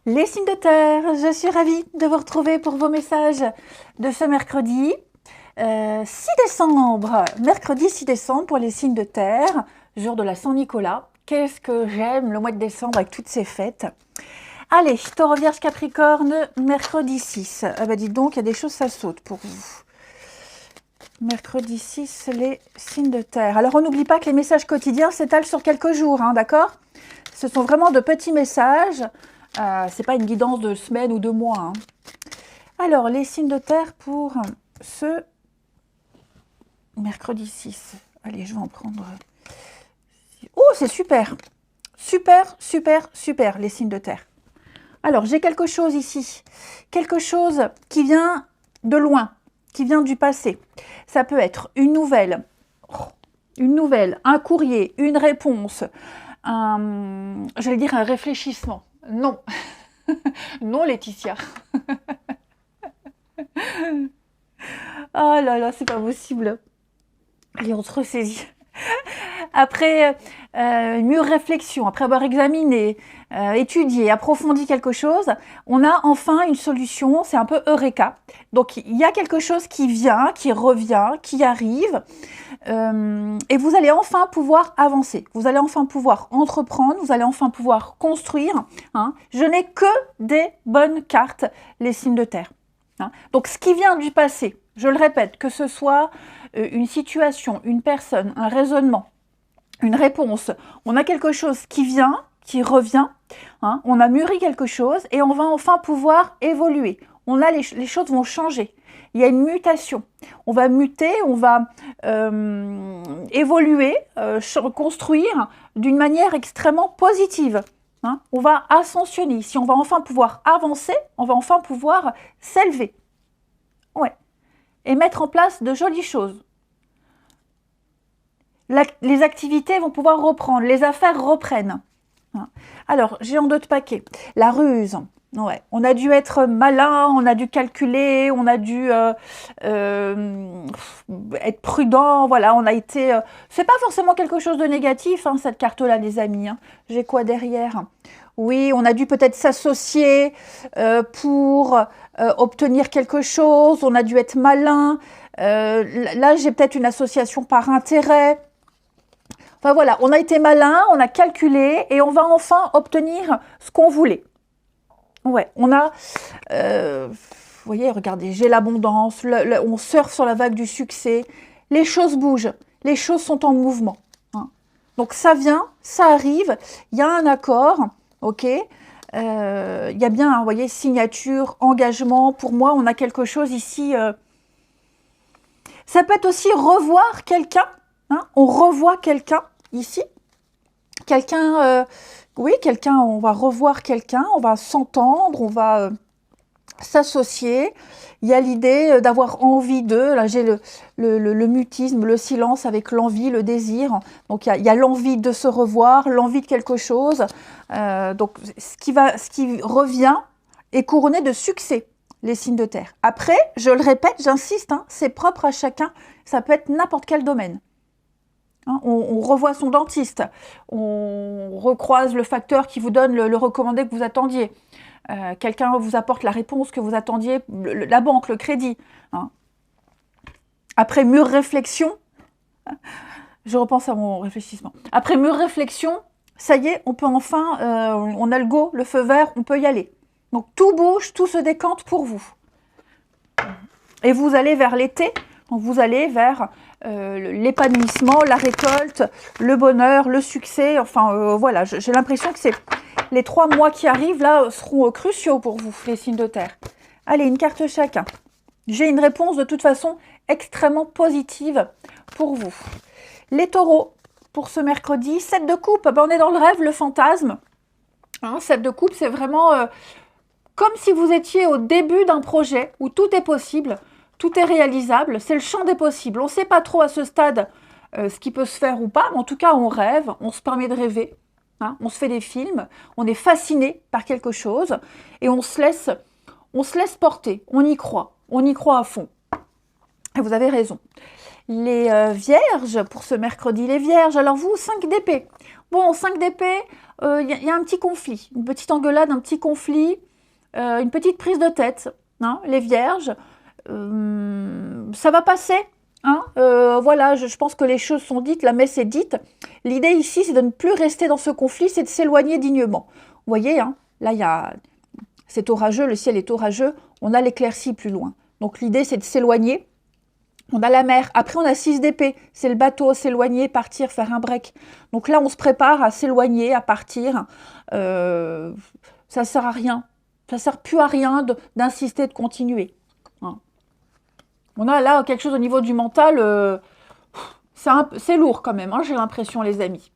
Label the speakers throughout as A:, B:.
A: Les signes de terre, je suis ravie de vous retrouver pour vos messages de ce mercredi 6 décembre. Mercredi 6 décembre pour les signes de terre, jour de la Saint-Nicolas. Qu'est-ce que j'aime le mois de décembre avec toutes ces fêtes. Allez, Taureau, Vierge, Capricorne, mercredi 6. Ah bah dites donc, il y a des choses, ça saute pour vous. Mercredi 6, les signes de terre. Alors on n'oublie pas que les messages quotidiens s'étalent sur quelques jours, hein, d'accord? Ce sont vraiment de petits messages. C'est pas une guidance de semaine ou de mois. Hein. Alors, les signes de terre pour ce mercredi 6. Allez, je vais en prendre... Oh, c'est super. Super, super, super, les signes de terre. Alors, j'ai quelque chose ici. Quelque chose qui vient de loin, qui vient du passé. Ça peut être une nouvelle, un courrier, une réponse, j'allais dire un réfléchissement. Non, non Laetitia. Oh là là, c'est pas possible. Allez, on se ressaisit. Après une mûre réflexion, après avoir examiné, étudié, approfondi quelque chose, on a enfin une solution, c'est un peu Eureka. Donc il y a quelque chose qui vient, qui revient, qui arrive, et vous allez enfin pouvoir avancer, vous allez enfin pouvoir entreprendre, vous allez enfin pouvoir construire. Hein. Je n'ai que des bonnes cartes, les signes de terre. Hein. Donc ce qui vient du passé, je le répète, que ce soit une situation, une personne, un raisonnement, une réponse, on a quelque chose qui vient, qui revient, hein, on a mûri quelque chose et on va enfin pouvoir évoluer. Les choses vont changer. Il y a une mutation. On va muter, on va évoluer, construire d'une manière extrêmement positive. Hein. On va ascensionner. Si on va enfin pouvoir avancer, on va enfin pouvoir s'élever. Ouais. Et mettre en place de jolies choses. Les activités vont pouvoir reprendre, les affaires reprennent. Alors, j'ai en d'autres paquets. La ruse. Ouais. On a dû être malin, on a dû calculer, on a dû être prudent. Voilà, on a été... c'est pas forcément quelque chose de négatif, hein, cette carte-là, les amis. Hein. J'ai quoi derrière? Oui, on a dû peut-être s'associer pour obtenir quelque chose. On a dû être malin. Là, j'ai peut-être une association par intérêt. Enfin voilà, on a été malin, on a calculé et on va enfin obtenir ce qu'on voulait. Ouais, on a... vous voyez, regardez, j'ai l'abondance, on surfe sur la vague du succès. Les choses bougent, les choses sont en mouvement. Hein. Donc ça vient, ça arrive, il y a un accord, ok. Il y a bien, vous voyez, signature, engagement. Pour moi, on a quelque chose ici. Ça peut être aussi revoir quelqu'un. Hein, on revoit quelqu'un ici. Quelqu'un, oui, quelqu'un, on va revoir quelqu'un, on va s'entendre, on va s'associer. Il y a l'idée d'avoir envie d'eux. Là, j'ai le mutisme, le silence avec l'envie, le désir. Donc, il y a l'envie de se revoir, l'envie de quelque chose. Donc, ce qui revient est couronné de succès, les signes de terre. Après, je le répète, j'insiste, hein, c'est propre à chacun. Ça peut être n'importe quel domaine. Hein, on revoit son dentiste. On recroise le facteur qui vous donne le recommandé que vous attendiez. Quelqu'un vous apporte la réponse que vous attendiez, la banque, le crédit. Hein. Après mûre réflexion, je repense à mon réfléchissement. Après mûre réflexion, ça y est, on peut enfin, on a le go, le feu vert, on peut y aller. Donc tout bouge, tout se décante pour vous. Et vous allez vers l'été, donc vous allez vers l'épanouissement, la récolte, le bonheur, le succès. Enfin, voilà, j'ai l'impression que c'est les 3 mois qui arrivent, là, seront cruciaux pour vous, les signes de terre. Allez, une carte chacun. J'ai une réponse de toute façon extrêmement positive pour vous. Les taureaux, pour ce mercredi, 7 de coupe, ben, on est dans le rêve, le fantasme. Hein, 7 de coupe, c'est vraiment comme si vous étiez au début d'un projet où tout est possible, tout est réalisable, c'est le champ des possibles. On ne sait pas trop à ce stade ce qui peut se faire ou pas, mais en tout cas, on rêve, on se permet de rêver. Hein, on se fait des films, on est fasciné par quelque chose et on se laisse porter, on y croit à fond. Et vous avez raison. les vierges, pour ce mercredi, les vierges. Alors vous, 5 d'épée. Bon, 5 d'épée, il y a un petit conflit, une petite engueulade, un petit conflit, une petite prise de tête, hein, les vierges. Ça va passer, hein, voilà, je pense que les choses sont dites, la messe est dite. L'idée ici, c'est de ne plus rester dans ce conflit, c'est de s'éloigner dignement. Vous voyez, hein, là, c'est orageux, le ciel est orageux, on a l'éclaircie plus loin. Donc l'idée, c'est de s'éloigner. On a la mer, après on a 6 d'épée, c'est le bateau, s'éloigner, partir, faire un break. Donc là, on se prépare à s'éloigner, à partir. Ça sert à rien, ça sert plus à rien d'insister, de continuer. Hein. On a là quelque chose au niveau du mental, c'est lourd quand même, hein, j'ai l'impression, les amis.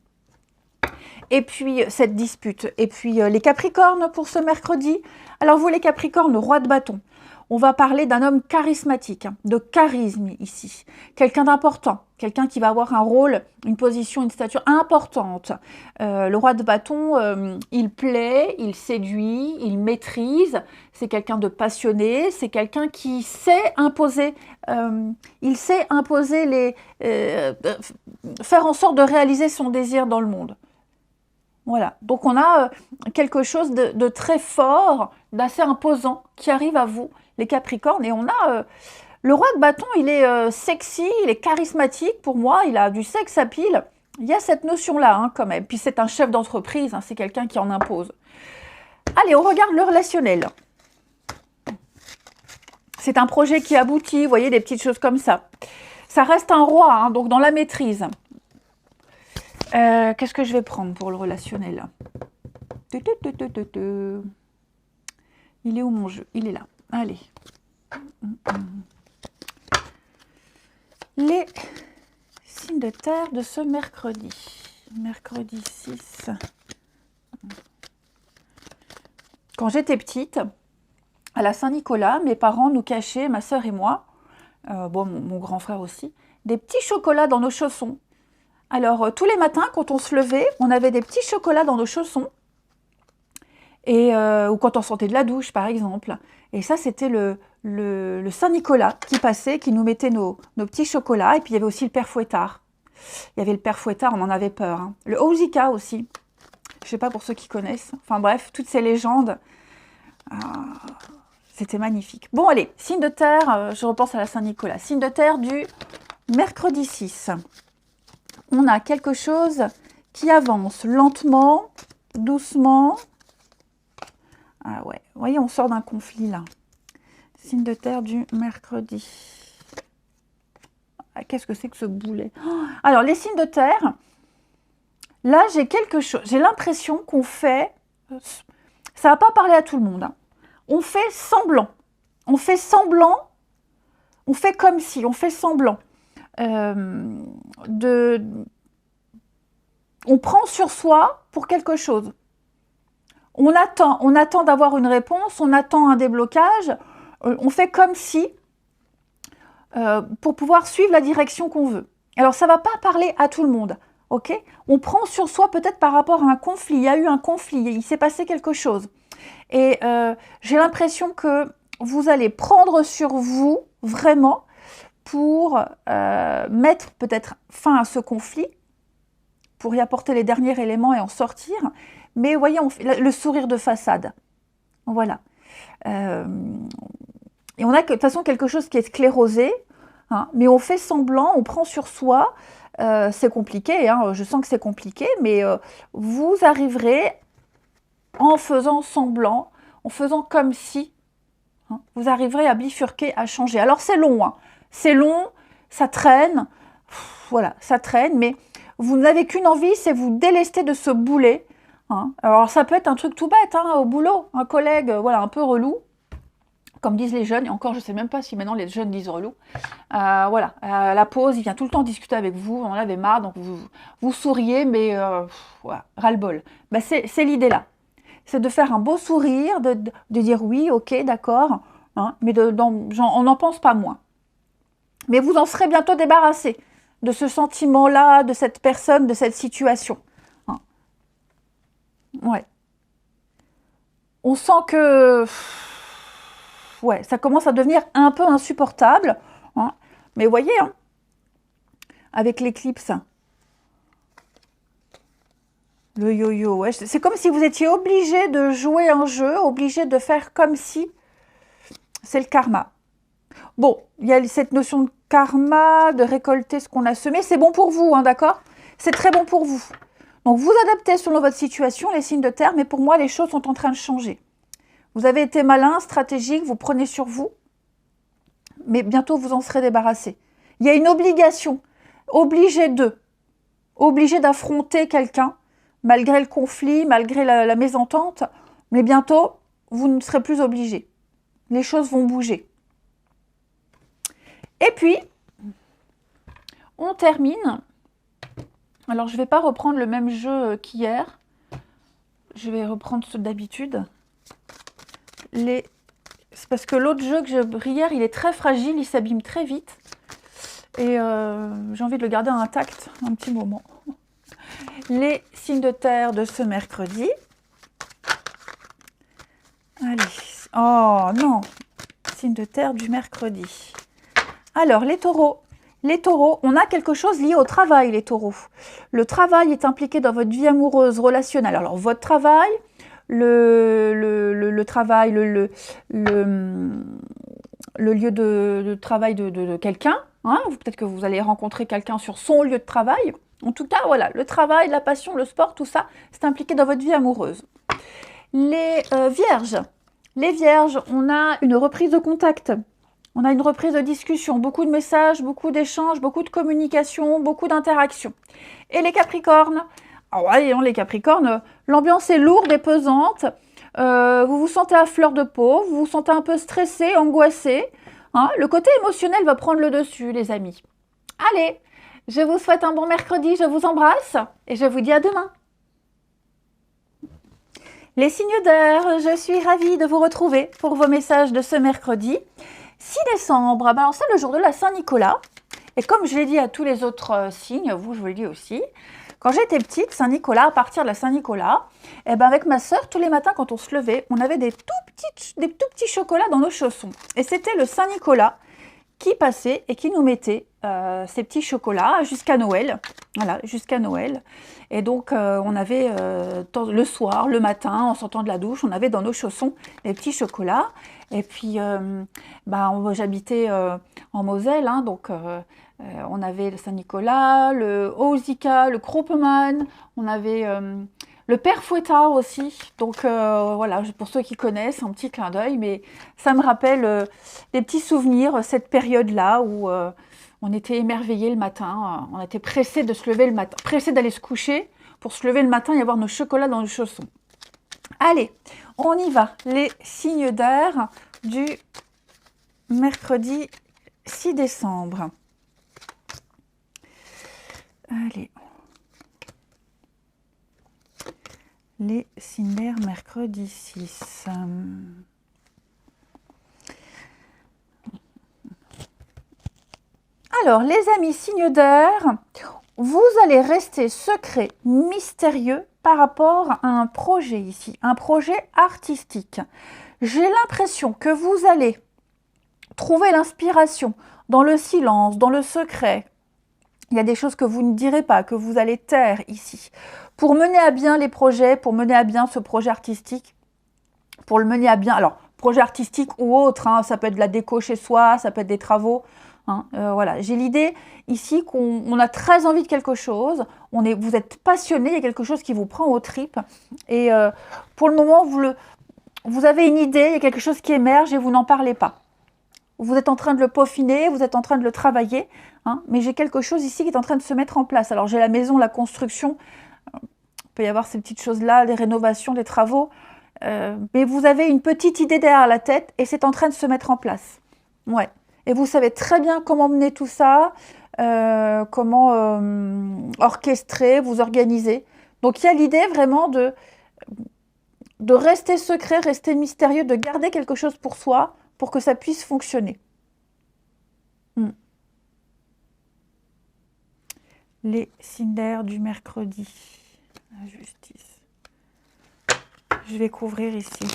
A: Et puis, cette dispute. Et puis, les Capricornes pour ce mercredi. Alors, vous, les Capricornes, roi de bâton. On va parler d'un homme charismatique, hein, de charisme ici. Quelqu'un d'important, quelqu'un qui va avoir un rôle, une position, une stature importante. Le roi de bâton, il plaît, il séduit, il maîtrise. C'est quelqu'un de passionné, c'est quelqu'un qui sait imposer. Il sait imposer faire en sorte de réaliser son désir dans le monde. Voilà, donc on a quelque chose de très fort, d'assez imposant qui arrive à vous, les Capricornes. Et on a le roi de bâton, il est sexy, il est charismatique pour moi, il a du sex appeal. Il y a cette notion-là hein, quand même. Puis c'est un chef d'entreprise, hein, c'est quelqu'un qui en impose. Allez, on regarde le relationnel. C'est un projet qui aboutit, vous voyez, des petites choses comme ça. Ça reste un roi, hein, donc dans la maîtrise. Qu'est-ce que je vais prendre pour le relationnel? Il est où mon jeu? Il est là. Allez. Les signes de terre de ce mercredi. Mercredi 6. Quand j'étais petite, à la Saint-Nicolas, mes parents nous cachaient, ma sœur et moi, mon grand frère aussi, des petits chocolats dans nos chaussons. Alors, tous les matins, quand on se levait, on avait des petits chocolats dans nos chaussons. Ou quand on sortait de la douche, par exemple. Et ça, c'était le Saint-Nicolas qui passait, qui nous mettait nos petits chocolats. Et puis, il y avait aussi le père Fouettard. Il y avait le père Fouettard, on en avait peur. Hein. Le Ouzika aussi. Je ne sais pas pour ceux qui connaissent. Enfin bref, toutes ces légendes. C'était magnifique. Bon, allez, signe de terre, je repense à la Saint-Nicolas. Signe de terre du mercredi 6. On a quelque chose qui avance lentement, doucement. Ah ouais, vous voyez, on sort d'un conflit là. Signe de terre du mercredi. Ah, qu'est-ce que c'est que ce boulet? Alors, les signes de terre, là, j'ai quelque chose. J'ai l'impression qu'on fait... Ça ne va pas parler à tout le monde. Hein. On fait semblant. On fait semblant. On fait comme si. On fait semblant. On prend sur soi pour quelque chose. On attend d'avoir une réponse, on attend un déblocage, on fait comme si pour pouvoir suivre la direction qu'on veut. Alors ça ne va pas parler à tout le monde, ok? On prend sur soi peut-être par rapport à un conflit, il y a eu un conflit, il s'est passé quelque chose. Et j'ai l'impression que vous allez prendre sur vous vraiment pour mettre peut-être fin à ce conflit, pour y apporter les derniers éléments et en sortir. Mais voyez, on fait le sourire de façade. Voilà. Et on a de toute façon quelque chose qui est sclérosé, hein, mais on fait semblant, on prend sur soi. C'est compliqué, hein, je sens que c'est compliqué, mais vous arriverez en faisant semblant, en faisant comme si, hein, vous arriverez à bifurquer, à changer. Alors c'est long, hein. C'est long, ça traîne, voilà, ça traîne, mais vous n'avez qu'une envie, c'est vous délester de ce boulet. Hein. Alors ça peut être un truc tout bête, hein, au boulot, un collègue, voilà, un peu relou, comme disent les jeunes, et encore je ne sais même pas si maintenant les jeunes disent relou. Voilà, à la pause, il vient tout le temps discuter avec vous, on en avait marre, donc vous souriez, mais voilà, ras-le-bol. Ben, c'est l'idée là, c'est de faire un beau sourire, de dire oui, ok, d'accord, hein, mais on n'en pense pas moins. Mais vous en serez bientôt débarrassé de ce sentiment-là, de cette personne, de cette situation. Hein. Ouais. On sent que ouais, ça commence à devenir un peu insupportable. Hein. Mais voyez, hein, avec l'éclipse. Le yo-yo, ouais. C'est comme si vous étiez obligé de jouer un jeu, obligé de faire comme si. C'est le karma. Bon, il y a cette notion de karma, de récolter ce qu'on a semé. C'est bon pour vous, hein, d'accord? C'est très bon pour vous. Donc, vous adaptez selon votre situation, les signes de terre, mais pour moi, les choses sont en train de changer. Vous avez été malin, stratégique, vous prenez sur vous, mais bientôt, vous en serez débarrassé. Il y a une obligation, obligé d'affronter quelqu'un, malgré le conflit, malgré la mésentente, mais bientôt, vous ne serez plus obligé. Les choses vont bouger. Et puis, on termine. Alors, je ne vais pas reprendre le même jeu qu'hier. Je vais reprendre ceux d'habitude. C'est parce que l'autre jeu que j'ai hier, il est très fragile, il s'abîme très vite. Et j'ai envie de le garder intact un petit moment. Les signes de terre de ce mercredi. Allez. Oh non, signes de terre du mercredi. Alors, les taureaux. Les taureaux, on a quelque chose lié au travail, les taureaux. Le travail est impliqué dans votre vie amoureuse, relationnelle. Alors, votre travail, le travail, le lieu de travail de quelqu'un. Hein, peut-être que vous allez rencontrer quelqu'un sur son lieu de travail. En tout cas, voilà, le travail, la passion, le sport, tout ça, c'est impliqué dans votre vie amoureuse. Les vierges. Les vierges, on a une reprise de contact. On a une reprise de discussion, beaucoup de messages, beaucoup d'échanges, beaucoup de communication, beaucoup d'interactions. Et les capricornes, les capricornes, l'ambiance est lourde et pesante. Vous vous sentez à fleur de peau, vous vous sentez un peu stressé, angoissé. Hein, le côté émotionnel va prendre le dessus, les amis. Allez, je vous souhaite un bon mercredi, je vous embrasse et je vous dis à demain. Les signes d'air, je suis ravie de vous retrouver pour vos messages de ce mercredi. 6 décembre, alors c'est le jour de la Saint-Nicolas. Et comme je l'ai dit à tous les autres signes, vous, je vous le dis aussi, quand j'étais petite, Saint-Nicolas, à partir de la Saint-Nicolas, avec ma sœur, tous les matins, quand on se levait, on avait des tout petits chocolats dans nos chaussons. Et c'était le Saint-Nicolas qui passait et qui nous mettait ces petits chocolats jusqu'à Noël. Voilà, jusqu'à Noël. Et donc, on avait le soir, le matin, en sortant de la douche, on avait dans nos chaussons les petits chocolats. Et puis, j'habitais en Moselle, hein, donc on avait le Saint-Nicolas, le Ozika, le Kruppmann, on avait le Père Fouettard aussi. Donc voilà, pour ceux qui connaissent, un petit clin d'œil, mais ça me rappelle des petits souvenirs, cette période-là où on était émerveillés le matin, on était pressés de se lever le matin, pressés d'aller se coucher pour se lever le matin et avoir nos chocolats dans nos chaussons. Allez, on y va. Les signes d'air du mercredi 6 décembre. Allez. Les signes d'air mercredi 6. Alors, les amis signes d'air, vous allez rester secret, mystérieux par rapport à un projet ici, un projet artistique. J'ai l'impression que vous allez trouver l'inspiration dans le silence, dans le secret. Il y a des choses que vous ne direz pas, que vous allez taire ici. Pour mener à bien les projets, pour mener à bien ce projet artistique, pour le mener à bien, alors, projet artistique ou autre, hein, ça peut être de la déco chez soi, ça peut être des travaux. Hein, voilà, j'ai l'idée ici qu'on a très envie de quelque chose, vous êtes passionné, il y a quelque chose qui vous prend aux tripes. Et pour le moment, vous avez une idée, il y a quelque chose qui émerge et vous n'en parlez pas. Vous êtes en train de le peaufiner, vous êtes en train de le travailler, hein, mais j'ai quelque chose ici qui est en train de se mettre en place. Alors j'ai la maison, la construction, il peut y avoir ces petites choses-là, les rénovations, les travaux, mais vous avez une petite idée derrière la tête et c'est en train de se mettre en place. Ouais. Et vous savez très bien comment mener tout ça, comment orchestrer, vous organiser. Donc il y a l'idée vraiment de rester secret, rester mystérieux, de garder quelque chose pour soi, pour que ça puisse fonctionner. Les signes d'air du mercredi. La justice. Je vais couvrir ici.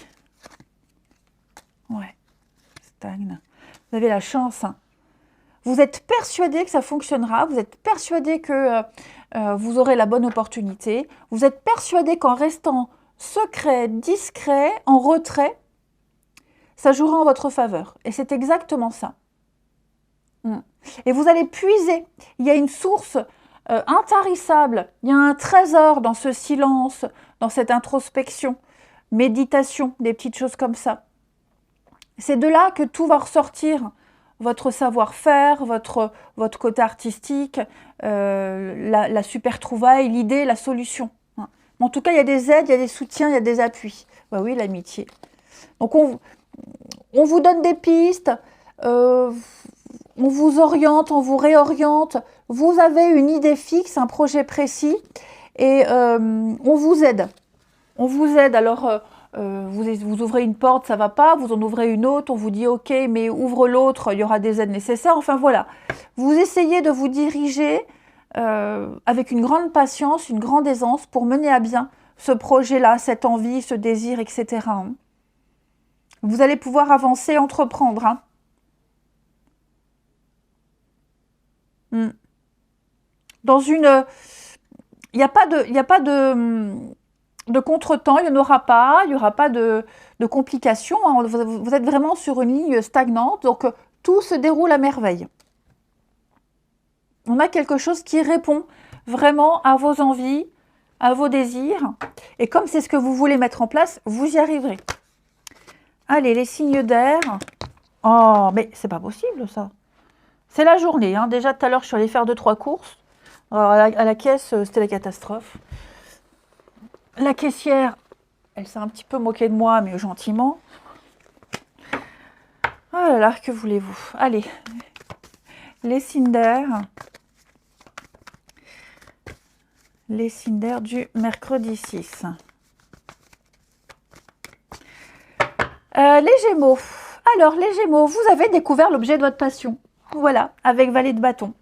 A: Ouais, stagne. Vous avez la chance. Hein. Vous êtes persuadé que ça fonctionnera, vous êtes persuadé que vous aurez la bonne opportunité, vous êtes persuadé qu'en restant secret, discret, en retrait, ça jouera en votre faveur. Et c'est exactement ça. Et vous allez puiser. Il y a une source intarissable, il y a un trésor dans ce silence, dans cette introspection, méditation, des petites choses comme ça. C'est de là que tout va ressortir. Votre savoir-faire, votre côté artistique, la super trouvaille, l'idée, la solution. En tout cas, il y a des aides, il y a des soutiens, il y a des appuis. Bah oui, l'amitié. Donc, on vous donne des pistes, on vous oriente, on vous réoriente. Vous avez une idée fixe, un projet précis, et on vous aide. On vous aide. Alors, vous ouvrez une porte, ça ne va pas, vous en ouvrez une autre, on vous dit ok, mais ouvre l'autre, il y aura des aides nécessaires. Enfin voilà, vous essayez de vous diriger avec une grande patience, une grande aisance pour mener à bien ce projet-là, cette envie, ce désir, etc. Vous allez pouvoir avancer, entreprendre. Dans une... Il n'y a pas de contretemps, il n'y en aura pas, il n'y aura pas de complications. Vous êtes vraiment sur une ligne stagnante, donc tout se déroule à merveille. On a quelque chose qui répond vraiment à vos envies, à vos désirs. Et comme c'est ce que vous voulez mettre en place, vous y arriverez. Allez, les signes d'air. Oh, mais c'est pas possible ça. C'est la journée. Déjà tout à l'heure, je suis allée faire 2-3 courses. Alors, à la caisse, c'était la catastrophe. La caissière, elle s'est un petit peu moquée de moi, mais gentiment. Oh là là, que voulez-vous? Allez, les signes d'air. Les signes d'air du mercredi 6. Les Gémeaux. Alors, les Gémeaux, vous avez découvert l'objet de votre passion. Voilà, avec Valet de bâton.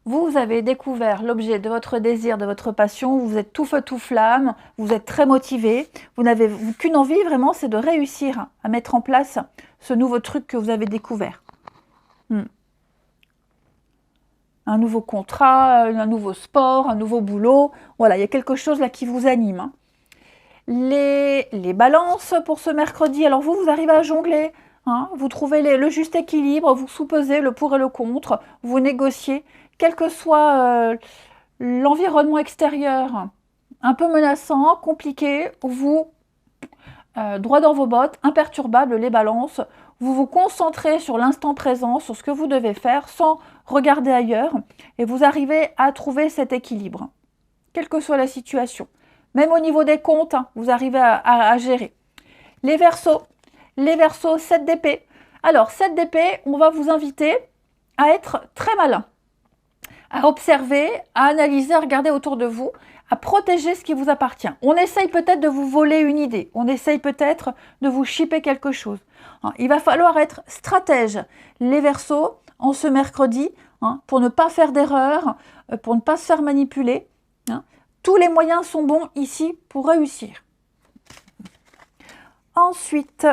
A: Vous avez découvert l'objet de votre désir, de votre passion, vous êtes tout feu, tout flamme, vous êtes très motivé, vous n'avez qu'une envie vraiment, c'est de réussir à mettre en place ce nouveau truc que vous avez découvert. Un nouveau contrat, un nouveau sport, un nouveau boulot, voilà, il y a quelque chose là qui vous anime. Les balances pour ce mercredi, alors vous arrivez à jongler, vous trouvez le juste équilibre, vous soupesez le pour et le contre, vous négociez. Quel que soit l'environnement extérieur, un peu menaçant, compliqué, vous, droit dans vos bottes, imperturbable, les balances, vous vous concentrez sur l'instant présent, sur ce que vous devez faire, sans regarder ailleurs, et vous arrivez à trouver cet équilibre, quelle que soit la situation. Même au niveau des comptes, vous arrivez à gérer. Les Verseaux, 7 d'épée. Alors, 7 d'épée, on va vous inviter à être très malin, à observer, à analyser, à regarder autour de vous, à protéger ce qui vous appartient. On essaye peut-être de vous voler une idée, on essaye peut-être de vous chipper quelque chose. Il va falloir être stratège, les Verseaux, en ce mercredi, pour ne pas faire d'erreur, pour ne pas se faire manipuler. Tous les moyens sont bons ici pour réussir. Ensuite,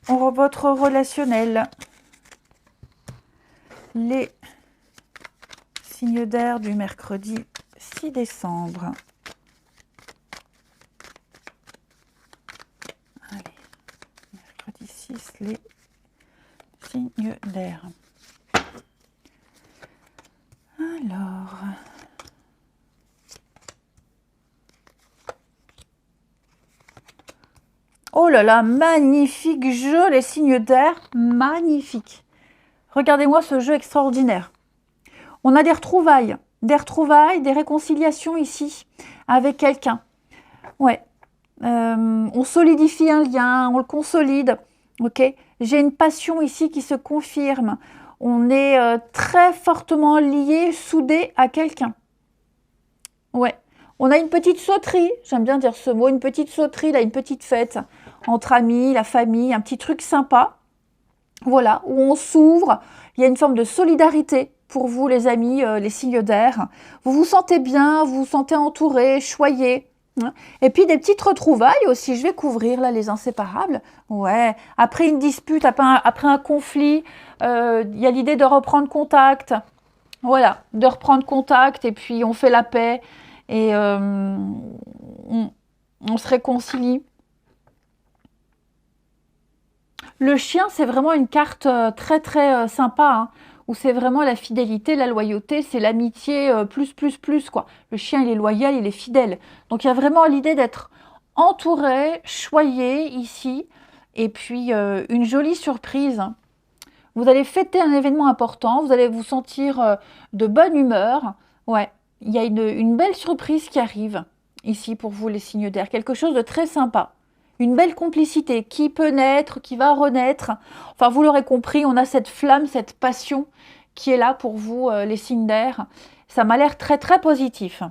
A: votre relationnel. Les signes d'air du mercredi 6 décembre. Allez, mercredi 6, les signes d'air. Alors... Oh là là, magnifique jeu, les signes d'air, magnifique. Regardez-moi ce jeu extraordinaire. On a des retrouvailles, des réconciliations ici, avec quelqu'un. Ouais, on solidifie un lien, on le consolide, ok. J'ai une passion ici qui se confirme. On est très fortement liés, soudés à quelqu'un. Ouais. On a une petite sauterie, j'aime bien dire ce mot, une petite sauterie, là, une petite fête entre amis, la famille, un petit truc sympa, voilà, où on s'ouvre, il y a une forme de solidarité pour vous les amis, les signes d'air. Vous vous sentez bien, vous vous sentez entouré, choyé, Hein. Et puis des petites retrouvailles aussi, je vais couvrir là les inséparables. Ouais, après une dispute, après un conflit, il y a l'idée de reprendre contact. Voilà, de reprendre contact et puis on fait la paix et on se réconcilie. Le chien, c'est vraiment une carte très très sympa, hein, où c'est vraiment la fidélité, la loyauté, c'est l'amitié plus, quoi. Le chien, il est loyal, il est fidèle. Donc il y a vraiment l'idée d'être entouré, choyé ici, et puis une jolie surprise. Vous allez fêter un événement important, vous allez vous sentir de bonne humeur. Ouais, il y a une belle surprise qui arrive ici pour vous les signes d'air, quelque chose de très sympa. Une belle complicité qui peut naître, qui va renaître. Enfin, vous l'aurez compris, on a cette flamme, cette passion qui est là pour vous, les signes d'air. Ça m'a l'air très, très positif.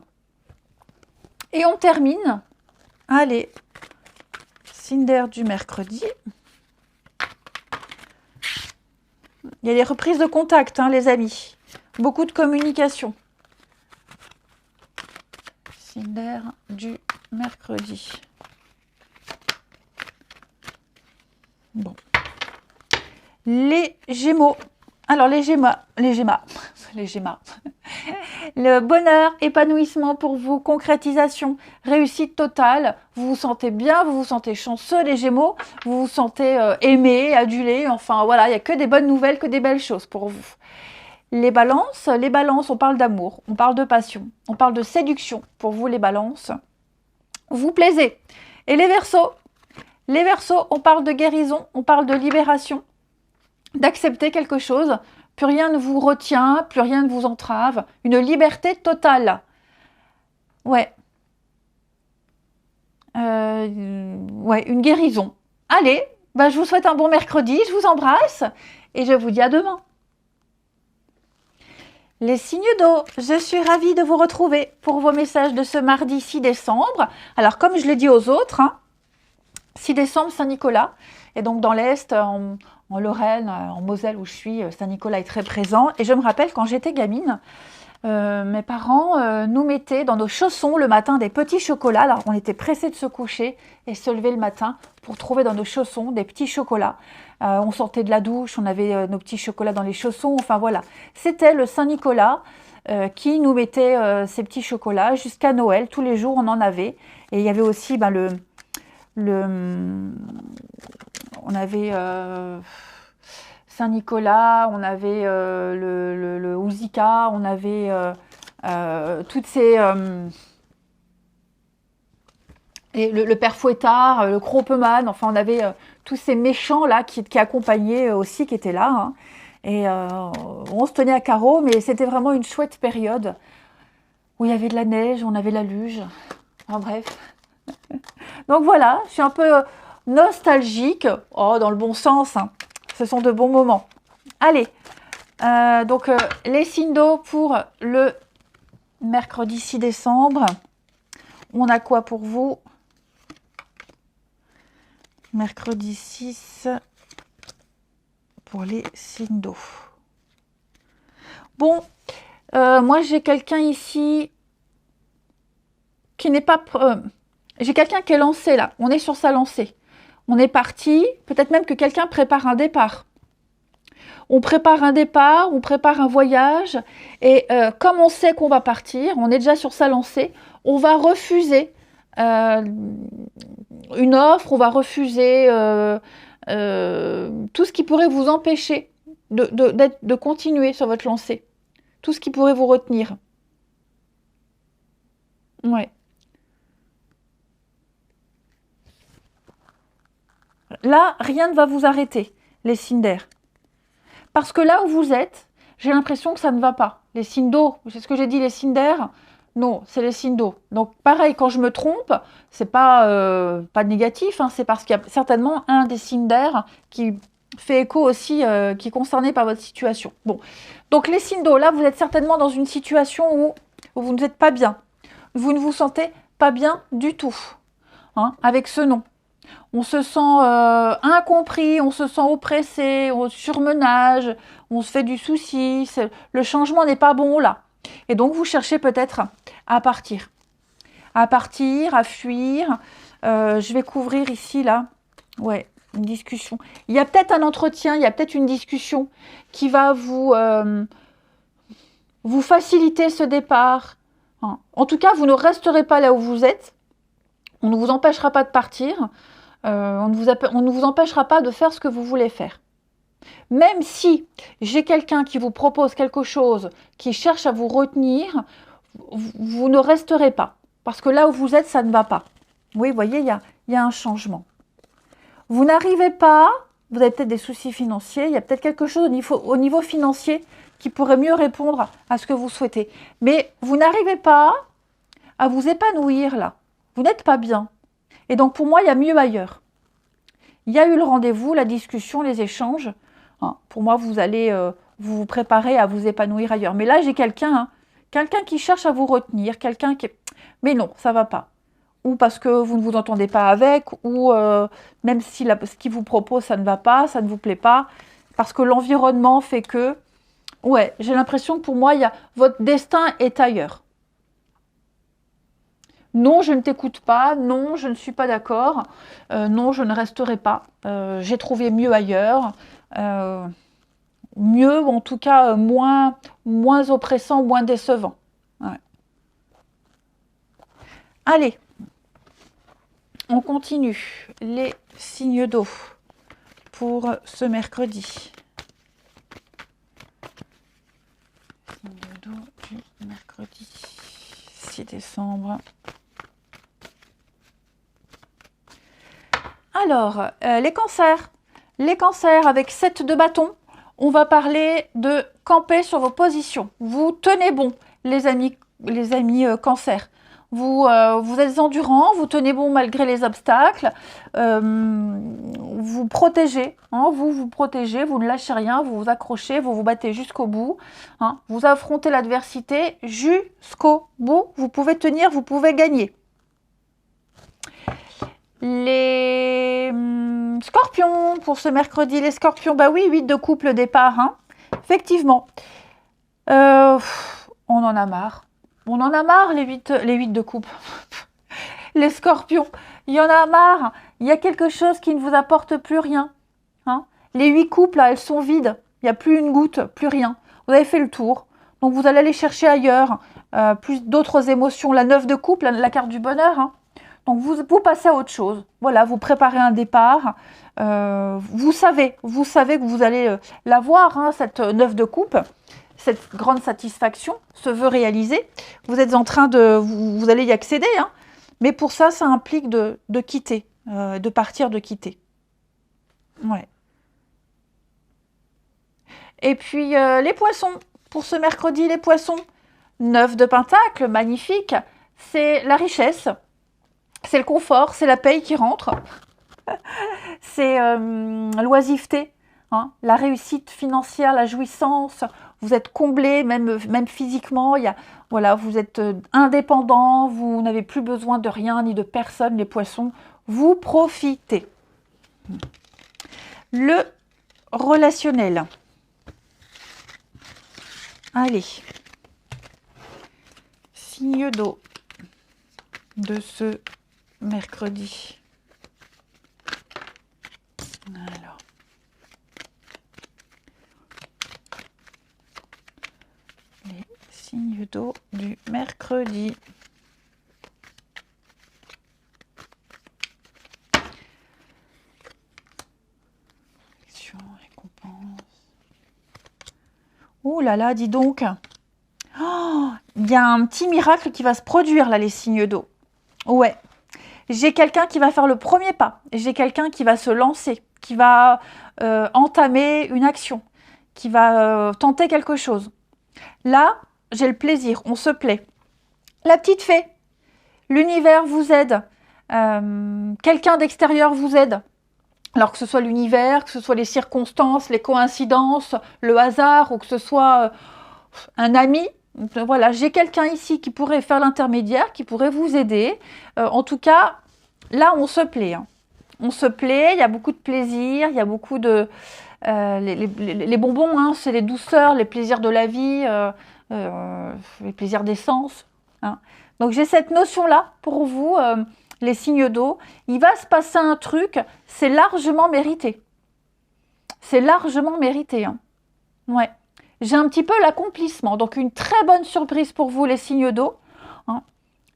A: Et on termine. Allez, signe d'air du mercredi. Il y a des reprises de contact, hein, les amis. Beaucoup de communication. Signe d'air du mercredi. Bon. Les Gémeaux. Alors les Gémeaux. Le bonheur, épanouissement pour vous, concrétisation, réussite totale. Vous vous sentez bien, vous vous sentez chanceux, les Gémeaux. Vous vous sentez aimé, adulé. Enfin voilà, il n'y a que des bonnes nouvelles, que des belles choses pour vous. Les balances, on parle d'amour, on parle de passion, on parle de séduction. Pour vous, les balances, vous plaisez. Et les Verseaux, on parle de guérison, on parle de libération, d'accepter quelque chose. Plus rien ne vous retient, plus rien ne vous entrave. Une liberté totale. Ouais. Ouais, une guérison. Allez, je vous souhaite un bon mercredi, je vous embrasse et je vous dis à demain. Les signes d'eau, je suis ravie de vous retrouver pour vos messages de ce mardi 6 décembre. Alors, comme je l'ai dit aux autres, 6 décembre, Saint-Nicolas. Et donc, dans l'Est, en Lorraine, en Moselle où je suis, Saint-Nicolas est très présent. Et je me rappelle, quand j'étais gamine, mes parents nous mettaient dans nos chaussons le matin des petits chocolats. Alors, on était pressés de se coucher et se lever le matin pour trouver dans nos chaussons des petits chocolats. On sortait de la douche, on avait nos petits chocolats dans les chaussons. Enfin, voilà. C'était le Saint-Nicolas qui nous mettait ces petits chocolats jusqu'à Noël. Tous les jours, on en avait. Et il y avait aussi on avait Saint-Nicolas, on avait le Ouzika, on avait toutes ces... le père Fouettard, le Cropeman, enfin on avait tous ces méchants là qui accompagnaient aussi, qui étaient là. Hein. Et on se tenait à carreau, mais c'était vraiment une chouette période où il y avait de la neige, on avait la luge. Enfin bref. Donc voilà, je suis un peu nostalgique, dans le bon sens, hein. Ce sont de bons moments. Allez, donc les signes d'eau pour le mercredi 6 décembre. On a quoi pour vous? Mercredi 6 pour les signes d'eau. Bon, moi j'ai quelqu'un ici qui n'est pas... j'ai quelqu'un qui est lancé là, on est sur sa lancée. On est parti, peut-être même que quelqu'un prépare un départ. On prépare un départ, on prépare un voyage, et comme on sait qu'on va partir, on est déjà sur sa lancée, on va refuser une offre, on va refuser tout ce qui pourrait vous empêcher de continuer sur votre lancée, tout ce qui pourrait vous retenir. Ouais. Là, rien ne va vous arrêter, les signes d'air. Parce que là où vous êtes, j'ai l'impression que ça ne va pas. Les signes d'eau, c'est ce que j'ai dit, les signes d'air, non, c'est les signes d'eau. Donc pareil, quand je me trompe, c'est pas négatif, hein, c'est parce qu'il y a certainement un des signes d'air qui fait écho aussi, qui est concerné par votre situation. Bon, donc les signes d'eau, là, vous êtes certainement dans une situation où vous n'êtes pas bien. Vous ne vous sentez pas bien du tout, hein, avec ce nom. On se sent incompris, on se sent oppressé, on surmenage, on se fait du souci, le changement n'est pas bon là. Et donc vous cherchez peut-être à partir. à partir, à fuir. Je vais couvrir ici, là. Ouais, une discussion. Il y a peut-être un entretien, il y a peut-être une discussion qui va vous faciliter ce départ. Hein. En tout cas, vous ne resterez pas là où vous êtes. On ne vous empêchera pas de partir. On ne vous empêchera pas de faire ce que vous voulez faire. Même si j'ai quelqu'un qui vous propose quelque chose, qui cherche à vous retenir, vous ne resterez pas. Parce que là où vous êtes, ça ne va pas. Oui, vous voyez, il y a un changement. Vous n'arrivez pas, vous avez peut-être des soucis financiers, il y a peut-être quelque chose au niveau financier qui pourrait mieux répondre à ce que vous souhaitez. Mais vous n'arrivez pas à vous épanouir là. Vous n'êtes pas bien. Et donc pour moi, il y a mieux ailleurs. Il y a eu le rendez-vous, la discussion, les échanges. Hein, pour moi, vous allez vous préparer à vous épanouir ailleurs. Mais là, j'ai quelqu'un qui cherche à vous retenir, quelqu'un qui... Mais non, ça ne va pas. Ou parce que vous ne vous entendez pas avec, ou même si ce qu'il vous propose, ça ne va pas, ça ne vous plaît pas, parce que l'environnement fait que... Ouais, j'ai l'impression que pour moi, votre destin est ailleurs. Non, je ne t'écoute pas. Non, je ne suis pas d'accord. Non, je ne resterai pas. J'ai trouvé mieux ailleurs. Mieux, ou en tout cas moins oppressant, moins décevant. Ouais. Allez, on continue. Les signes d'eau pour ce mercredi. Signes d'eau du mercredi 6 décembre. Alors, les cancers. Les cancers avec 7 de bâton, on va parler de camper sur vos positions. Vous tenez bon, les amis cancers. Vous êtes endurants, vous tenez bon malgré les obstacles. Vous protégez, hein, vous protégez, vous ne lâchez rien, vous vous accrochez, vous vous battez jusqu'au bout. Hein, vous affrontez l'adversité jusqu'au bout. Vous pouvez tenir, vous pouvez gagner. Les scorpions, pour ce mercredi, les scorpions, bah oui, 8 de coupe le départ, hein. Effectivement. On en a marre. On en a marre, les 8 de coupe. Les scorpions, il y en a marre. Il y a quelque chose qui ne vous apporte plus rien. Hein. Les 8 coupes, là, elles sont vides. Il n'y a plus une goutte, plus rien. Vous avez fait le tour. Donc, vous allez aller chercher ailleurs plus d'autres émotions. La 9 de coupe, la carte du bonheur, hein. Donc, vous passez à autre chose. Voilà, vous préparez un départ. Vous savez que vous allez l'avoir, hein, cette 9 de coupe. Cette grande satisfaction, ce vœu réalisé. Vous êtes en train de... Vous allez y accéder, hein. Mais pour ça, ça implique de quitter, de partir, de quitter. Ouais. Et puis, les poissons. Pour ce mercredi, les poissons. 9 de pentacle, magnifique. C'est la richesse. C'est le confort, c'est la paye qui rentre, c'est l'oisiveté, hein, la réussite financière, la jouissance. Vous êtes comblé, même physiquement. Voilà, vous êtes indépendant, vous n'avez plus besoin de rien ni de personne, les poissons. Vous profitez. Le relationnel. Allez. Signe d'eau de ce mercredi. Alors. Les signes d'eau du mercredi. Action, récompense. Oh là là, dis donc. Oh, il y a un petit miracle qui va se produire là, les signes d'eau. Ouais. J'ai quelqu'un qui va faire le premier pas. J'ai quelqu'un qui va se lancer, qui va entamer une action, qui va tenter quelque chose. Là, j'ai le plaisir, on se plaît. La petite fée, l'univers vous aide. Quelqu'un d'extérieur vous aide. Alors que ce soit l'univers, que ce soit les circonstances, les coïncidences, le hasard, ou que ce soit un ami. Voilà, j'ai quelqu'un ici qui pourrait faire l'intermédiaire, qui pourrait vous aider. En tout cas, là, on se plaît. Hein. On se plaît, il y a beaucoup de plaisir, il y a beaucoup de... les bonbons, hein, c'est les douceurs, les plaisirs de la vie, les plaisirs d'essence. Hein. Donc j'ai cette notion-là pour vous, les signes d'eau. Il va se passer un truc, c'est largement mérité. C'est largement mérité. Hein. Ouais. J'ai un petit peu l'accomplissement. Donc une très bonne surprise pour vous, les signes d'eau. Hein.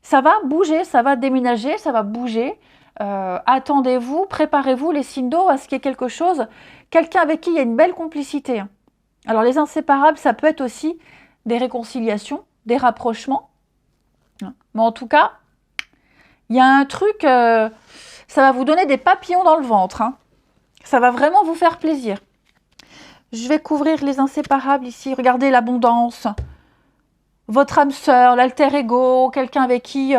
A: Ça va bouger, ça va déménager, ça va bouger. Attendez-vous, préparez-vous les signes d'eau à ce qu'il y ait quelque chose, quelqu'un avec qui il y a une belle complicité. Hein. Alors les inséparables, ça peut être aussi des réconciliations, des rapprochements. Mais en tout cas, il y a un truc, ça va vous donner des papillons dans le ventre. Hein. Ça va vraiment vous faire plaisir. Je vais couvrir les inséparables ici. Regardez l'abondance. Votre âme sœur, l'alter ego, quelqu'un avec qui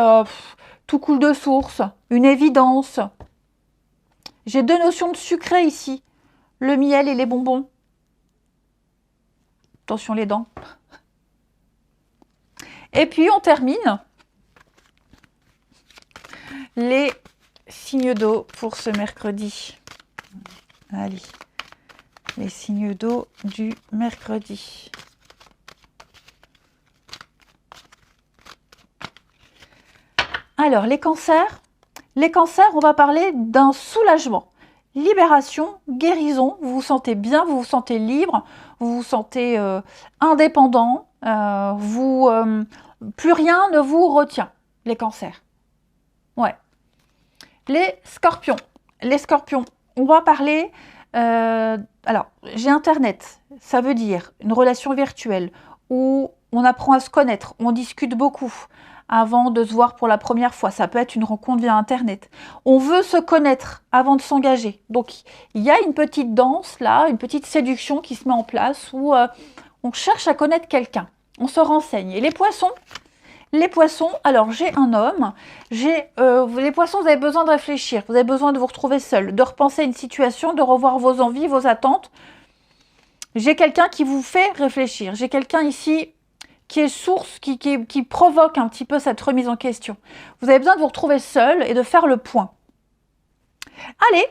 A: tout coule de source. Une évidence. J'ai deux notions de sucré ici. Le miel et les bonbons. Attention les dents. Et puis on termine les signes d'eau pour ce mercredi. Allez, les signes d'eau du mercredi. Alors, les cancers. Les cancers, on va parler d'un soulagement. Libération, guérison, vous vous sentez bien, vous vous sentez libre, vous vous sentez indépendant, plus rien ne vous retient, les cancers. Ouais. Les scorpions. Les scorpions, on va parler... alors, j'ai Internet, ça veut dire une relation virtuelle où on apprend à se connaître, on discute beaucoup avant de se voir pour la première fois. Ça peut être une rencontre via Internet. On veut se connaître avant de s'engager. Donc, il y a une petite danse, là, une petite séduction qui se met en place où on cherche à connaître quelqu'un. On se renseigne. Et les poissons, alors j'ai un homme, les poissons, vous avez besoin de réfléchir, vous avez besoin de vous retrouver seul, de repenser une situation, de revoir vos envies, vos attentes. J'ai quelqu'un qui vous fait réfléchir. J'ai quelqu'un ici qui est source, qui provoque un petit peu cette remise en question. Vous avez besoin de vous retrouver seul et de faire le point. Allez,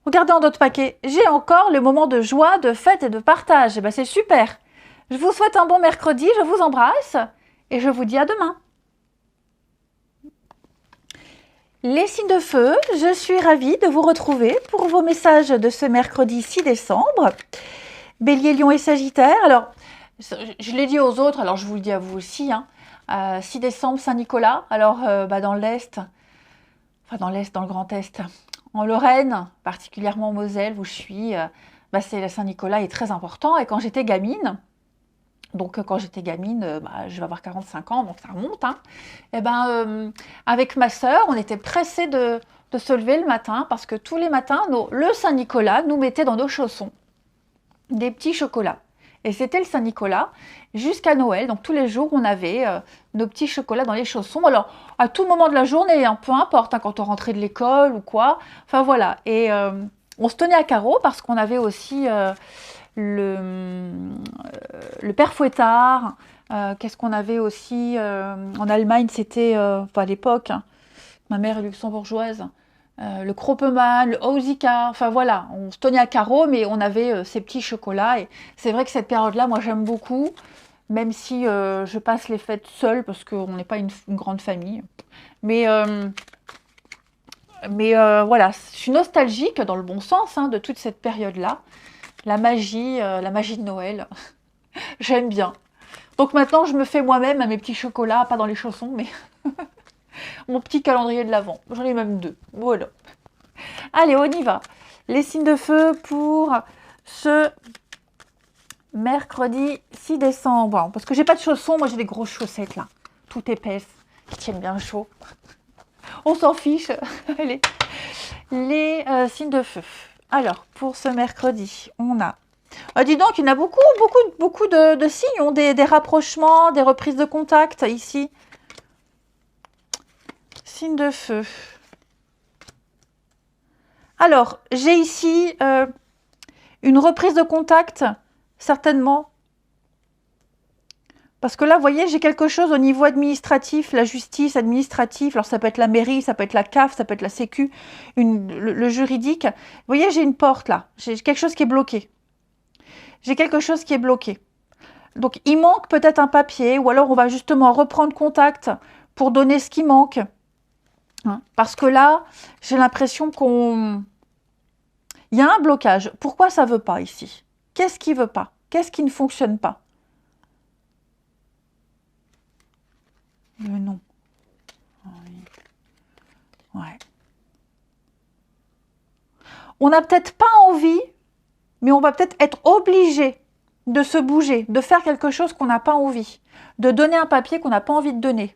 A: regardez en d'autres paquets. J'ai encore le moment de joie, de fête et de partage. Et ben c'est super. Je vous souhaite un bon mercredi, je vous embrasse et je vous dis à demain. Les signes de feu, je suis ravie de vous retrouver pour vos messages de ce mercredi 6 décembre. Bélier, Lion et Sagittaire. Alors, je l'ai dit aux autres, alors je vous le dis à vous aussi. 6 décembre, Saint-Nicolas. Alors, dans l'Est, dans le Grand Est, en Lorraine, particulièrement en Moselle, où je suis, c'est le Saint-Nicolas est très important. Et quand j'étais gamine, je vais avoir 45 ans, donc ça remonte. Avec ma sœur, on était pressés de se lever le matin parce que tous les matins, le Saint-Nicolas nous mettait dans nos chaussons des petits chocolats. Et c'était le Saint-Nicolas jusqu'à Noël. Donc tous les jours, on avait nos petits chocolats dans les chaussons. Alors, à tout moment de la journée, peu importe, quand on rentrait de l'école ou quoi. Enfin voilà. Et on se tenait à carreau parce qu'on avait aussi... le père Fouettard, qu'est-ce qu'on avait aussi en Allemagne, c'était à l'époque, ma mère est luxembourgeoise, le Kropemann, le Hausika, enfin voilà, on se tenait à carreau, mais on avait ces petits chocolats, et c'est vrai que cette période-là, moi j'aime beaucoup, même si je passe les fêtes seule, parce qu'on n'est pas une grande famille, mais voilà, je suis nostalgique dans le bon sens de toute cette période-là. La magie de Noël, j'aime bien. Donc maintenant, je me fais moi-même mes petits chocolats, pas dans les chaussons, mais mon petit calendrier de l'Avent. J'en ai même 2, voilà. Allez, on y va. Les signes de feu pour ce mercredi 6 décembre. Parce que j'ai pas de chaussons, moi j'ai des grosses chaussettes là, toutes épaisses, qui tiennent bien chaud. On s'en fiche. Allez, les signes de feu. Alors, pour ce mercredi, on a... dis donc, il y en a beaucoup de signes, des rapprochements, des reprises de contact ici. Signe de feu. Alors, j'ai ici une reprise de contact, certainement. Parce que là, vous voyez, j'ai quelque chose au niveau administratif, la justice administrative. Alors, ça peut être la mairie, ça peut être la CAF, ça peut être la Sécu, le juridique. Vous voyez, j'ai une porte là. J'ai quelque chose qui est bloqué. J'ai quelque chose qui est bloqué. Donc, il manque peut-être un papier ou alors on va justement reprendre contact pour donner ce qui manque. Hein, parce que là, j'ai l'impression qu'on... Il y a un blocage. Pourquoi ça ne veut pas ici? Qu'est-ce qui ne veut pas? Qu'est-ce qui ne fonctionne pas? Le non. Oui. Ouais. On n'a peut-être pas envie, mais on va peut-être être obligé de se bouger, de faire quelque chose qu'on n'a pas envie, de donner un papier qu'on n'a pas envie de donner,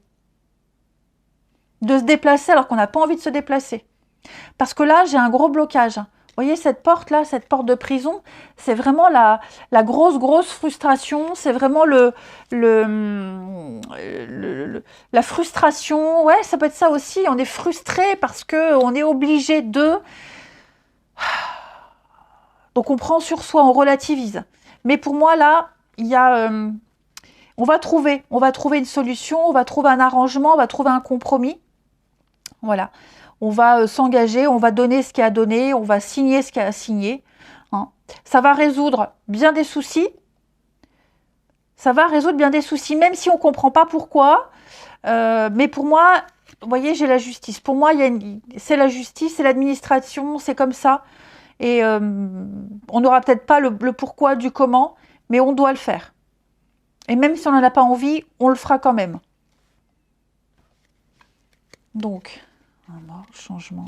A: de se déplacer alors qu'on n'a pas envie de se déplacer. Parce que là, j'ai un gros blocage. Vous voyez, cette porte-là, cette porte de prison, c'est vraiment la grosse frustration, c'est vraiment la frustration. Ouais, ça peut être ça aussi, on est frustré parce qu'on est obligé de... Donc on prend sur soi, on relativise. Mais pour moi, là, il y a... on va trouver une solution, on va trouver un arrangement, on va trouver un compromis. Voilà. On va s'engager, on va donner ce qu'il y a à donner, on va signer ce qu'il y a à signer. Hein. Ça va résoudre bien des soucis. Ça va résoudre bien des soucis, même si on ne comprend pas pourquoi. Mais pour moi, vous voyez, j'ai la justice. Pour moi, c'est la justice, c'est l'administration, c'est comme ça. Et on n'aura peut-être pas le pourquoi du comment, mais on doit le faire. Et même si on n'en a pas envie, on le fera quand même. Donc... Alors, changement.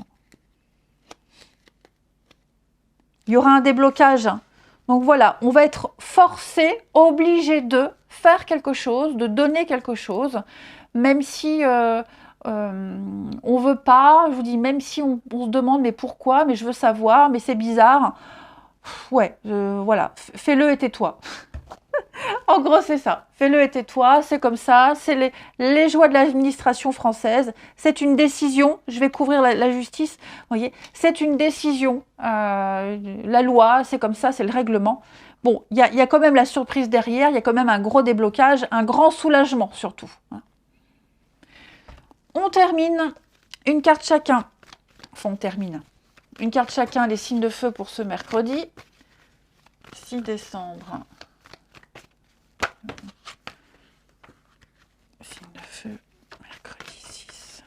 A: Il y aura un déblocage. Donc voilà, on va être forcé, obligé de faire quelque chose, de donner quelque chose, même si on veut pas. Je vous dis, même si on se demande mais pourquoi, mais je veux savoir, mais c'est bizarre. Ouais, voilà, fais-le et tais-toi. En gros, c'est ça. Fais-le et tais-toi, c'est comme ça. C'est les joies de l'administration française. C'est une décision. Je vais couvrir la justice. Vous voyez, c'est une décision. La loi, c'est comme ça, c'est le règlement. Bon, il y a quand même la surprise derrière. Il y a quand même un gros déblocage, un grand soulagement surtout. On termine une carte chacun. Enfin, on termine. Une carte chacun, les signes de feu pour ce mercredi. 6 décembre. Signe de feu, mercredi 6.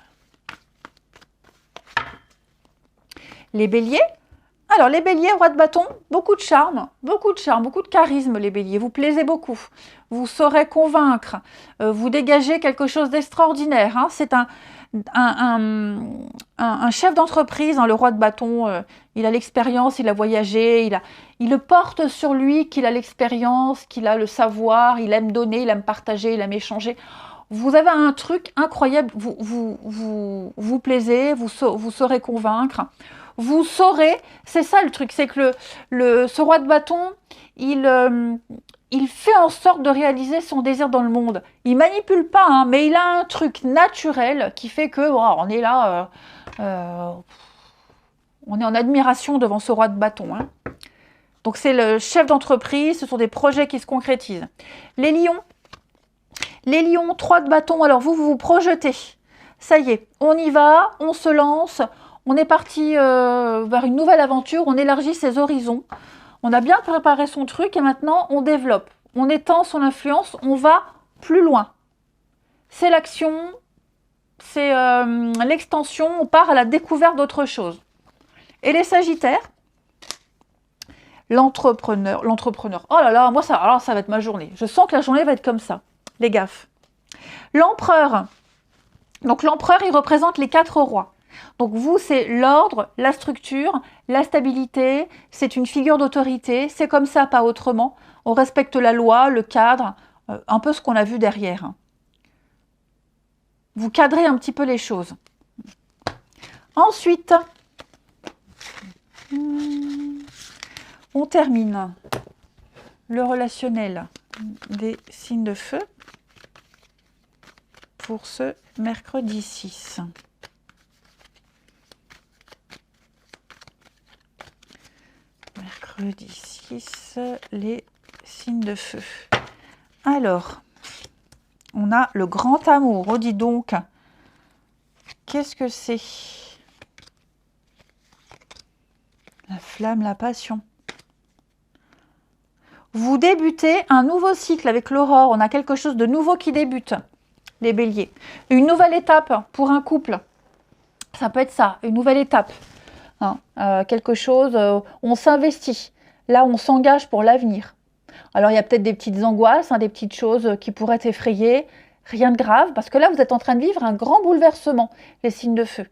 A: Les béliers. Alors, les béliers, roi de bâton, beaucoup de charme, beaucoup de charisme, les béliers. Vous plaisez beaucoup. Vous saurez convaincre. Vous dégagez quelque chose d'extraordinaire. Hein. C'est un chef d'entreprise, hein, le roi de bâton. Il a l'expérience, il a voyagé, il le porte sur lui qu'il a l'expérience, qu'il a le savoir, il aime donner, il aime partager, il aime échanger. Vous avez un truc incroyable, vous plaisez, vous saurez convaincre. Vous saurez, c'est ça le truc, c'est que ce roi de bâton, il fait en sorte de réaliser son désir dans le monde. Il manipule pas, hein, mais il a un truc naturel qui fait que on est là, on est en admiration devant ce roi de bâton. Hein. Donc c'est le chef d'entreprise, ce sont des projets qui se concrétisent. Les lions, 3 de bâton, alors vous vous projetez. Ça y est, on y va, on se lance. On est parti vers une nouvelle aventure, on élargit ses horizons. On a bien préparé son truc et maintenant on développe. On étend son influence, on va plus loin. C'est l'action, c'est l'extension, on part à la découverte d'autre chose. Et les sagittaires, l'entrepreneur. Oh là là, moi alors ça va être ma journée. Je sens que la journée va être comme ça. Les gaffes. L'empereur. Donc l'empereur, il représente les 4 rois. Donc vous, c'est l'ordre, la structure, la stabilité, c'est une figure d'autorité, c'est comme ça, pas autrement. On respecte la loi, le cadre, un peu ce qu'on a vu derrière. Vous cadrez un petit peu les choses. Ensuite, on termine le relationnel des signes de feu pour ce mercredi 6. Mercredi 6, les signes de feu. Alors, on a le grand amour. Oh, dis donc, qu'est-ce que c'est? La flamme, la passion. Vous débutez un nouveau cycle avec l'aurore. On a quelque chose de nouveau qui débute. les béliers. Une nouvelle étape pour un couple. Ça peut être ça, une nouvelle étape. Hein, quelque chose, on s'investit. Là, on s'engage pour l'avenir. Alors, il y a peut-être des petites angoisses, hein, des petites choses qui pourraient effrayer. Rien de grave, parce que là, vous êtes en train de vivre un grand bouleversement, les signes de feu.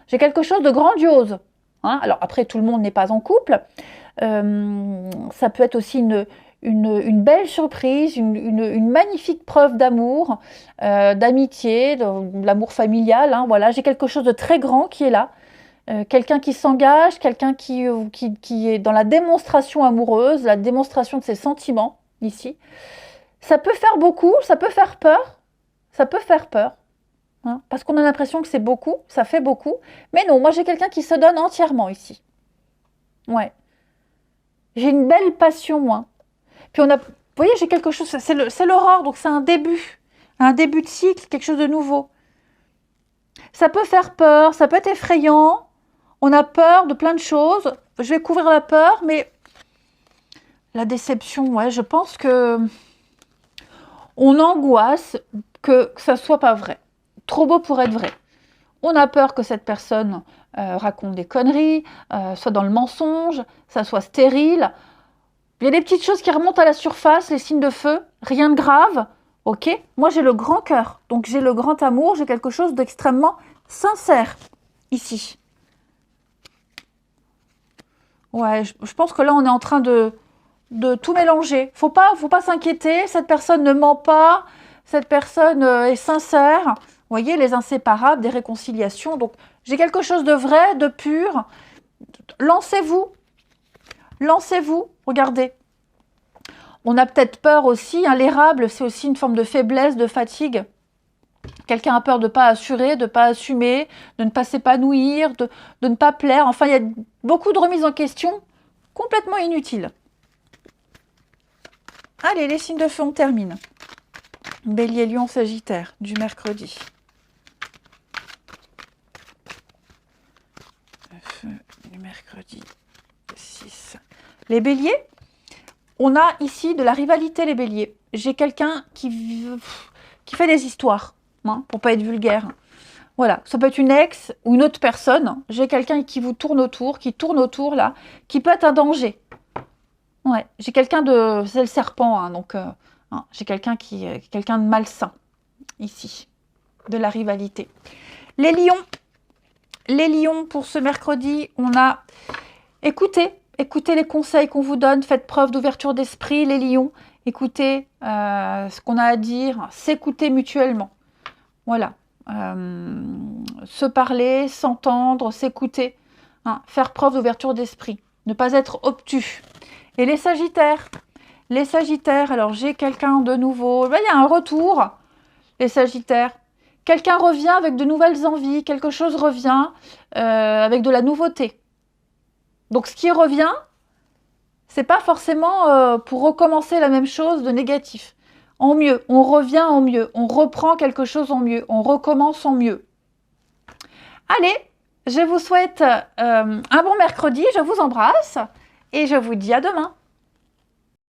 A: J'ai quelque chose de grandiose. Hein. Alors, après, tout le monde n'est pas en couple. Ça peut être aussi une belle surprise, une magnifique preuve d'amour, d'amitié, de l'amour familial. Hein, voilà, j'ai quelque chose de très grand qui est là. Quelqu'un qui s'engage, quelqu'un qui est dans la démonstration amoureuse, la démonstration de ses sentiments, ici. Ça peut faire beaucoup, ça peut faire peur, hein, parce qu'on a l'impression que c'est beaucoup, ça fait beaucoup. Mais non, moi j'ai quelqu'un qui se donne entièrement ici. Ouais. J'ai une belle passion, moi. Puis on a, vous voyez, j'ai quelque chose, c'est l'aurore, donc c'est un début de cycle, quelque chose de nouveau. Ça peut faire peur, ça peut être effrayant. On a peur de plein de choses. Je vais couvrir la peur, mais la déception, ouais, je pense que on angoisse que ça soit pas vrai. Trop beau pour être vrai. On a peur que cette personne raconte des conneries, soit dans le mensonge, ça soit stérile. Il y a des petites choses qui remontent à la surface, les signes de feu, rien de grave, ok. Moi, j'ai le grand cœur, donc j'ai le grand amour, j'ai quelque chose d'extrêmement sincère, ici. Ouais, je pense que là, on est en train de tout mélanger. Faut pas s'inquiéter, cette personne ne ment pas, cette personne est sincère. Vous voyez, les inséparables, des réconciliations. Donc, j'ai quelque chose de vrai, de pur. Lancez-vous. Lancez-vous. Regardez. On a peut-être peur aussi. Hein, l'érable, c'est aussi une forme de faiblesse, de fatigue. Quelqu'un a peur de ne pas assurer, de ne pas assumer, de ne pas s'épanouir, de ne pas plaire. Enfin, il y a beaucoup de remises en question complètement inutiles. Allez, les signes de feu, on termine. Bélier, Lion, Sagittaire, du mercredi. Le feu du mercredi 6. Les béliers, on a ici de la rivalité, les béliers. J'ai quelqu'un qui fait des histoires, hein, pour pas être vulgaire. Voilà, ça peut être une ex ou une autre personne. J'ai quelqu'un qui vous tourne autour, là, qui peut être un danger. Ouais, j'ai quelqu'un de... C'est le serpent, hein, donc... hein, j'ai quelqu'un de malsain, ici. De la rivalité. Les lions, pour ce mercredi, on a... Écoutez les conseils qu'on vous donne, faites preuve d'ouverture d'esprit, les lions. Écoutez ce qu'on a à dire, s'écouter mutuellement. Voilà. Se parler, s'entendre, s'écouter. Hein, faire preuve d'ouverture d'esprit. Ne pas être obtus. Et les sagittaires, alors j'ai quelqu'un de nouveau. Ben, il y a un retour, les sagittaires. Quelqu'un revient avec de nouvelles envies, quelque chose revient avec de la nouveauté. Donc ce qui revient, c'est pas forcément pour recommencer la même chose de négatif. En mieux, on revient en mieux, on reprend quelque chose en mieux, on recommence en mieux. Allez, je vous souhaite un bon mercredi, je vous embrasse et je vous dis à demain.